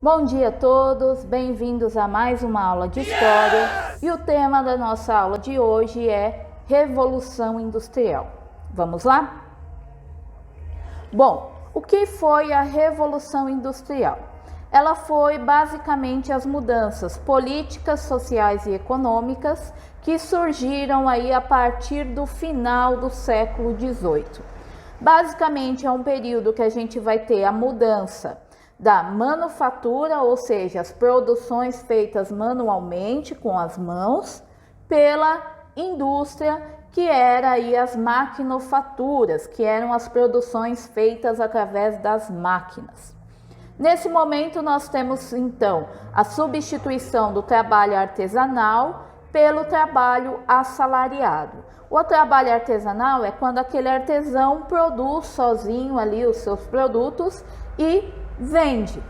Bom dia a todos, bem-vindos a mais uma aula de História e o tema da nossa aula de hoje é Revolução Industrial. Vamos lá? Bom, o que foi a Revolução Industrial? Ela foi basicamente as mudanças políticas, sociais e econômicas que surgiram aí a partir do final do século XVIII. Basicamente é um período que a gente vai ter a mudança da manufatura, ou seja, as produções feitas manualmente com as mãos, pela indústria, que era aí as maquinofaturas, que eram as produções feitas através das máquinas. Nesse momento nós temos então a substituição do trabalho artesanal pelo trabalho assalariado. O trabalho artesanal é quando aquele artesão produz sozinho ali os seus produtos e vende.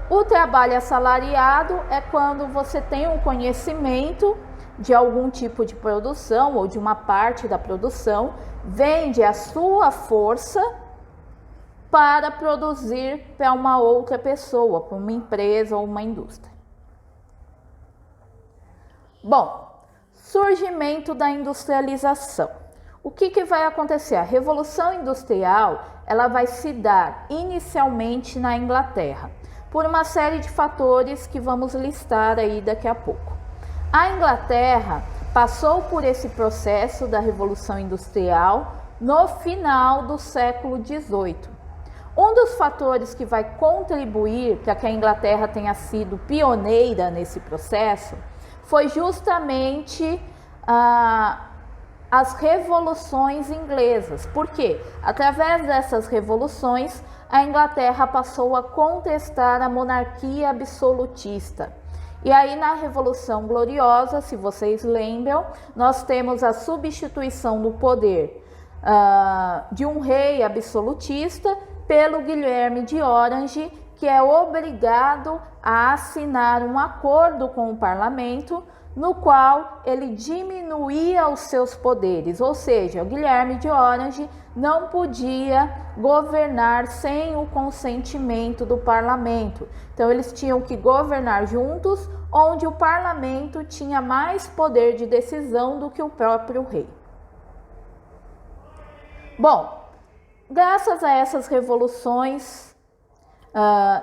O trabalho assalariado é quando você tem um conhecimento de algum tipo de produção ou de uma parte da produção, vende a sua força para produzir para uma outra pessoa, para uma empresa ou uma indústria. Bom, surgimento da industrialização. O que vai acontecer? A Revolução Industrial ela vai se dar inicialmente na Inglaterra, por uma série de fatores que vamos listar aí daqui a pouco. A Inglaterra passou por esse processo da Revolução Industrial no final do século XVIII. Um dos fatores que vai contribuir para que a Inglaterra tenha sido pioneira nesse processo foi justamente as revoluções inglesas. Por quê? Através dessas revoluções, a Inglaterra passou a contestar a monarquia absolutista. E aí na Revolução Gloriosa, se vocês lembram, nós temos a substituição do poder de um rei absolutista pelo Guilherme de Orange, que é obrigado a assinar um acordo com o parlamento, no qual ele diminuía os seus poderes, ou seja, o Guilherme de Orange não podia governar sem o consentimento do parlamento. Então eles tinham que governar juntos, onde o parlamento tinha mais poder de decisão do que o próprio rei. Bom, graças a essas revoluções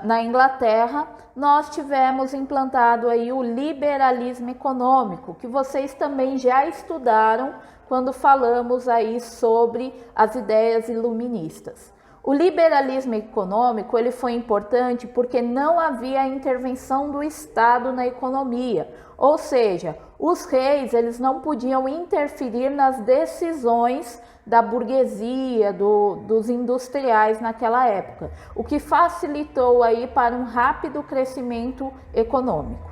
na Inglaterra, nós tivemos implantado aí o liberalismo econômico, que vocês também já estudaram quando falamos aí sobre as ideias iluministas. O liberalismo econômico ele foi importante porque não havia intervenção do Estado na economia, ou seja, os reis eles não podiam interferir nas decisões da burguesia, dos industriais naquela época, o que facilitou aí para um rápido crescimento econômico.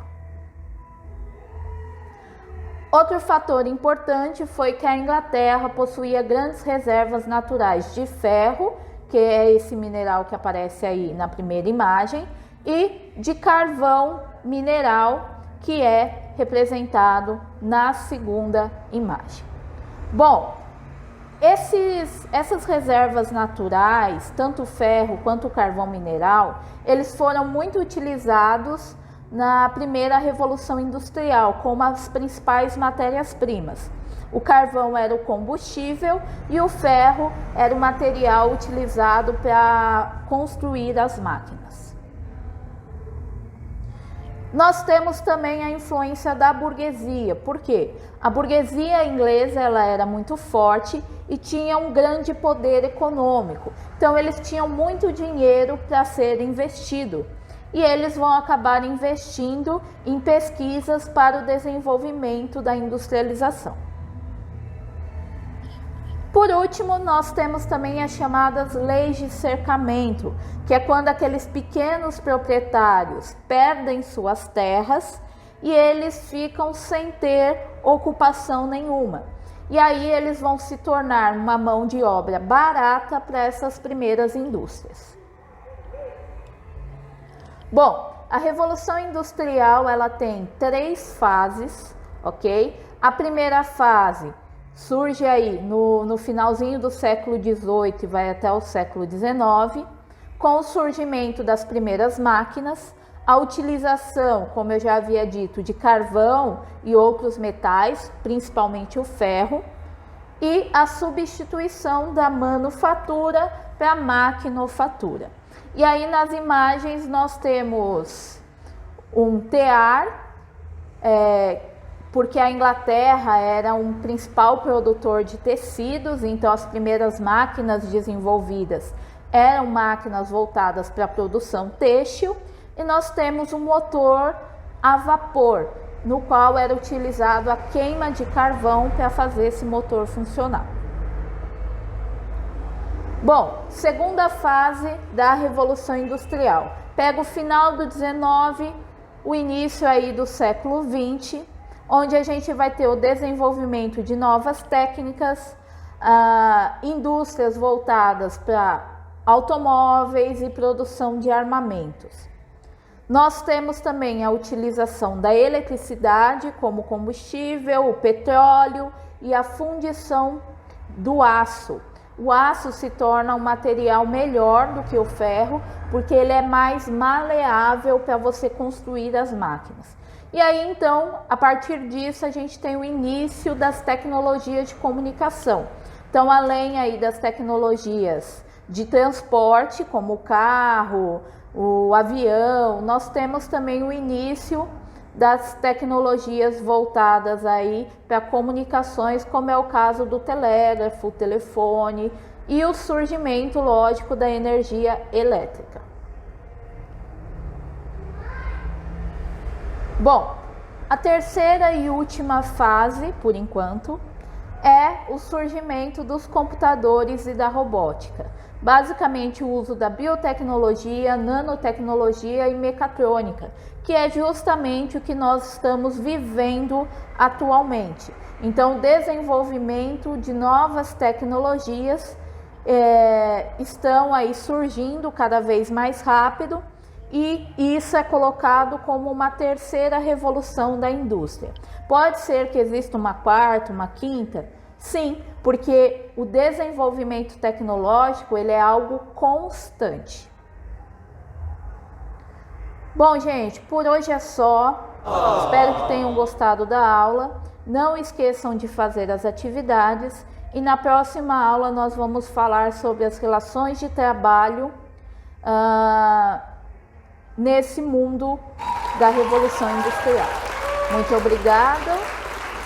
Outro fator importante foi que a Inglaterra possuía grandes reservas naturais de ferro, que é esse mineral que aparece aí na primeira imagem, e de carvão mineral, que é representado na segunda imagem. Bom, essas reservas naturais, tanto o ferro quanto o carvão mineral, eles foram muito utilizados na primeira Revolução Industrial como as principais matérias-primas. O carvão era o combustível e o ferro era o material utilizado para construir as máquinas. Nós temos também a influência da burguesia. Por quê? A burguesia inglesa ela era muito forte e tinha um grande poder econômico. Então eles tinham muito dinheiro para ser investido. E eles vão acabar investindo em pesquisas para o desenvolvimento da industrialização. Por último, nós temos também as chamadas leis de cercamento, que é quando aqueles pequenos proprietários perdem suas terras e eles ficam sem ter ocupação nenhuma. E aí eles vão se tornar uma mão de obra barata para essas primeiras indústrias. Bom, a Revolução Industrial ela tem 3 fases, ok? A primeira fase surge aí no finalzinho do século XVIII e vai até o século XIX, com o surgimento das primeiras máquinas. a utilização, como eu já havia dito, de carvão e outros metais, principalmente o ferro, e a substituição da manufatura para a maquinofatura. E aí nas imagens nós temos um tear, porque a Inglaterra era um principal produtor de tecidos, então as primeiras máquinas desenvolvidas eram máquinas voltadas para a produção têxtil, e nós temos um motor a vapor, no qual era utilizado a queima de carvão para fazer esse motor funcionar. Bom, segunda fase da Revolução Industrial. Pega o final do 19, o início aí do século 20, onde a gente vai ter o desenvolvimento de novas técnicas, indústrias voltadas para automóveis e produção de armamentos. Nós temos também a utilização da eletricidade como combustível, o petróleo e a fundição do aço. O aço se torna um material melhor do que o ferro, porque ele é mais maleável para você construir as máquinas. E aí então, a partir disso, a gente tem o início das tecnologias de comunicação. Então, além aí das tecnologias de transporte, como o carro, o avião, nós temos também o início das tecnologias voltadas aí para comunicações, como é o caso do telégrafo, telefone e o surgimento, lógico, da energia elétrica. Bom, a terceira e última fase, por enquanto, é o surgimento dos computadores e da robótica. Basicamente o uso da biotecnologia, nanotecnologia e mecatrônica, que é justamente o que nós estamos vivendo atualmente. Então, o desenvolvimento de novas tecnologias estão aí surgindo cada vez mais rápido, e isso é colocado como uma terceira revolução da indústria. Pode ser que exista uma quarta, uma quinta? Sim, porque o desenvolvimento tecnológico ele é algo constante. Bom, gente, por hoje é só. Espero que tenham gostado da aula. Não esqueçam de fazer as atividades e na próxima aula nós vamos falar sobre as relações de trabalho nesse mundo da Revolução Industrial. Muito obrigada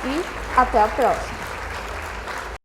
e até a próxima.